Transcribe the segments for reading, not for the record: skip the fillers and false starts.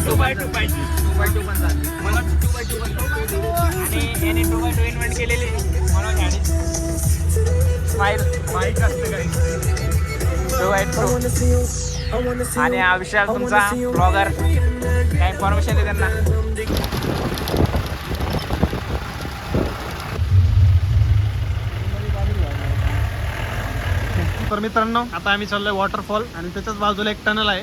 2x2 पाहिजे. 2x2 पण चालते. मला 2x2 बनतो आणि याने 2x2 इन्व्हेंट केलेली मला गाडी बाईक असते काही 2x2. आणि हा विशाल तुमचा ब्लॉगर, काय इन्फॉर्मेशन आहे त्यांना. तर मित्रांनो आता आम्ही चाललोय वॉटरफॉल आणि त्याच्याच बाजूला एक टनल आहे.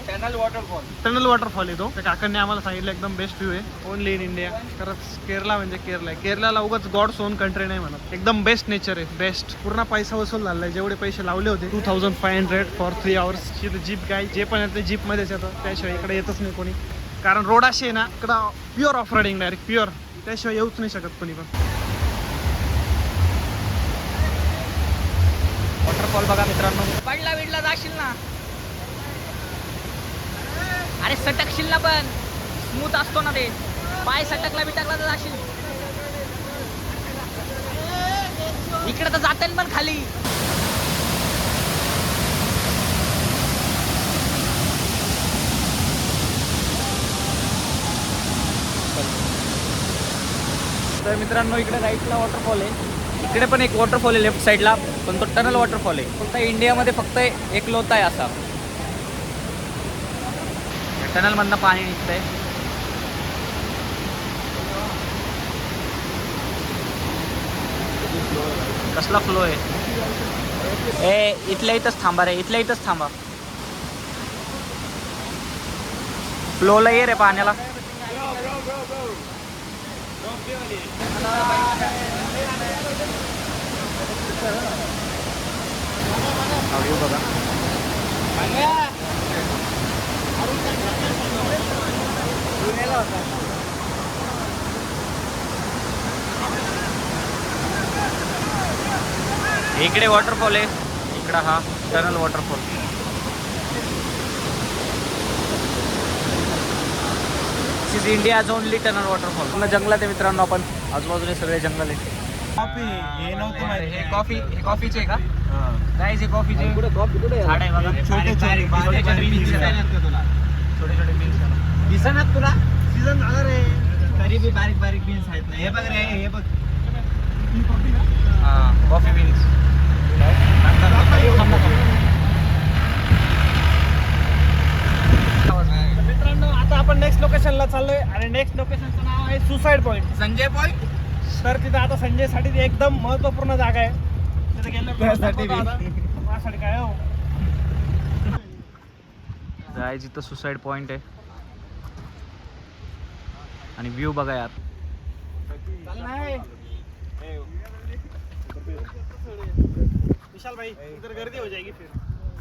टनल वॉटरफॉल आहे तो. त्या काकांनी आम्हाला सांगितलं एकदम बेस्ट व्ह्यू आहे ओनली इन इंडिया. खरंच केरला म्हणजे केरला आहे. केरळाला उगाच गॉड्स ओन कंट्री नाही म्हणत. एकदम बेस्ट नेचर आहे. बेस्ट. पूर्ण पैसा वसूल झालाय. जेवढे पैसे लावले होते 2500 फॉर 3 hours. जीप काय जे पण येते जीप मध्येच येतं. त्याशिवाय इकडे येतच नाही कोणी. कारण रोड अशी आहे ना इकडं pure of riding direct pure. त्याशिवाय येऊच नाही शकत कोणी पण. वॉटरफॉल बघा मित्रांनो. पडला जाशील ना. अरे सटकशील ना पण स्मूथ असतो ना ते. पाय सटकला बिटकला तर जाशील. इकडे तर जाते पण खाली. तर मित्रांनो इकडे राईटला वॉटरफॉल आहे. इकडे पण एक वॉटरफॉल आहे लेफ्ट साईडला, पण तो टनल वॉटरफॉल आहे. फक्त इंडियामध्ये फक्त एक लोता आहे असा. टनल मधनं पाणी निघतंय. कसला फ्लो आहे. ए इथल्या इथंच थांबा रे. इथल्या इथंच थांबा. फ्लोला ये रे पाण्याला. व्ह्यू बघा. इकडे वॉटरफॉल आहे. इकडं हा tunnel waterfall. This is India's only tunnel waterfall. पूर्ण जंगलात आहे मित्रांनो. आपण आजूबाजूने सगळे जंगल आहे. हे नव्हतं माहिती. हे कॉफीचे का काय? जे कॉफीचे झाड आहे बघा. छोटे बीन्स दिसणार तुला सीझन झाला रे. तरी बी बारीक बीन्स आहेत ना. हे बघ रे. हे बघ कॉफी बीन्स. मित्रांनो आता आपण नेक्स्ट लोकेशनला चाललोय आणि नेक्स्ट लोकेशनचं नाव आहे सुसाईड पॉईंट. संजय पॉईंट. तर तिथं आता संजयसाठी एकदम महत्त्वपूर्ण जागा आहे. तिथे गेल्यासाठी काय हो जाय जिथं सुसाईड पॉईंट आहे. आणि व्ह्यू बघा यार. विशाल भाई इधर गर्दी हो जाएगी फिर.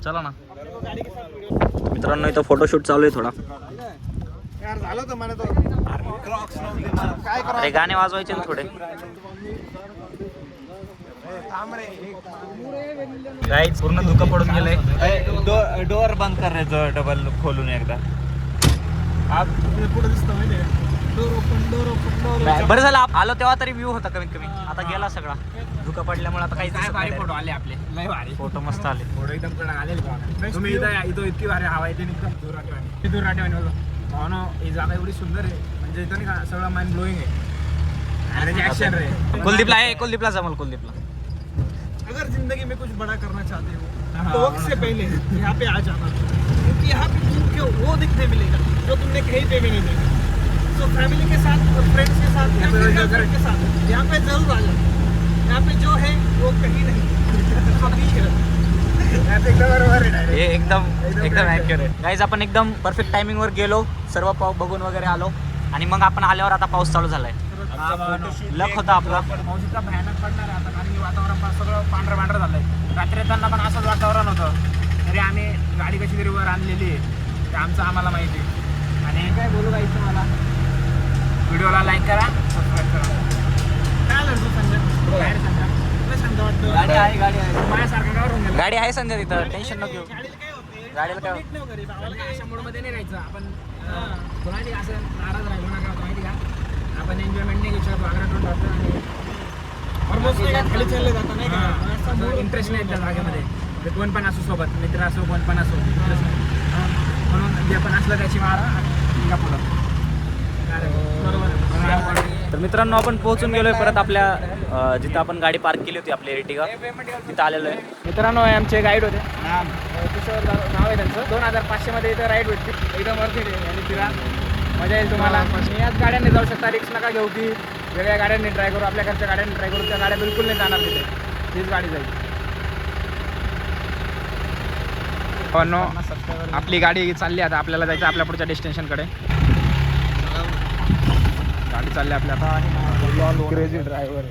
चला ना मित्रांनो. इथं फोटोशूट चालू आहे थोडा. यार झालं तर मला तो काय करा. अरे गाणे वाजवायचे ना थोडे. गाईज पूर्ण धुकं पडून गेलंय. डोअर बंद करायचं डबल खोलून एकदा. पुढे दिसतं माहिती आहे. Door open. बरं झालं आलो तेव्हा तरी व्ह्यू होता कमीत कमी. आता गेला सगळा. धुकं पडल्यामुळे आता काहीच दिसत नाही. फोटो आले आपले. लय भारी फोटो मस्त आले. फोटो एकदम कडक आलेले. तुम्ही इथं इतकी भारी हवा येते एकदम दूर राठेवानी बोलतो. भावनो ही जागा एवढी सुंदर आहे म्हणजे इथं नाही का सगळं माइंड ब्लोईंग आहे. आणि ऍक्शन रे. कुलदीपला आहे. कुलदीपला जमल. कुलदीपला अगर जिंदगी में कुछ बड़ा करना चाहते हो तो वक्त से पहले यहाँ पे आ जाना. क्योंकि यहाँ पे तुमको वो दिखने मिलेगा जो तुमने कहीं पे भी नहीं देखा. तो फैमिली के साथ और फ्रेंड्स के साथ या फिर गर्लफ्रेंड के साथ यहाँ पे जरूर आ जाओ. यहाँ पे जो है वो कहीं नहीं. अभी है. हे एकदम ॲक्युरेट. गाईज आपण एकदम परफेक्ट टायमिंगवर गेलो. सर्व बघून वगैरे आलो. आणि मग आपण आल्यावर आता पाऊस चालू झालाय. लक होता आपला. पाऊस इतका भयानक पडणार आहे आता. कारण की वातावरण सगळं पांढरं झालंय. रात्री येताना पण असंच वातावरण होतं. तरी आम्ही गाडी कशी तरी वर आणलेली आहे. ते आमचं आम्हाला माहिती आहे. आणि काय बोलू गायचं मला. व्हिडिओला लाईक करा. सबस्क्राईब करा. काय लागतो संजय. काय रे संजय? वाटतं. गाडी आहे. माझ्यासारखं गाव रुंगेल. गाडी आहे संजय तिथं. टेन्शन नको घेऊ. गाडीला काय होते. गाडीला काय नीट नाही घरी भावाला अशा मूडमध्ये नाही राहायचं आपण. तुला माहिती असं नाराज राहिलो ना का माहिती का. आपण एन्जॉयमेंट नाही घेऊ शकतो. आग्रातून राहतो आणि ऑलमोस्ट नाही का खाली चालले जाता नाही का. इंटरेस्ट नाही त्या जागेमध्ये. कोण पण असो सोबत. मित्र असो कोण पण असो इंटरेस्ट नाही. म्हणून जे पण असलं त्याची मारा आणि पुढं. तर मित्रांनो आपण पोहोचून गेलोय परत आपल्या जिथं आपण गाडी पार्क केली होती आपली एर्टिगा तिथं आलेलो आहे. मित्रांनो आमचे गाईड होते किशोर नाव आहे त्यांचं. 2500 मध्ये इथं राईड भेटते एकदम वरती आणि फिरा मजा येईल तुम्हाला. याच गाड्यांनी जाऊ शकता, रिक्स नका घेऊ की वेगळ्या गाड्यांनी ट्राय करू, आपल्या घरच्या गाड्यांनी ट्राय करू. त्या गाड्या बिलकुल नाही जाणार तिथे, तीच गाडी जाईल. आपली गाडी चालली आता, आपल्याला जायचं आपल्या पुढच्या डेस्टिनेशनकडे. गाडी चालली आपल्या आता. Crazy driver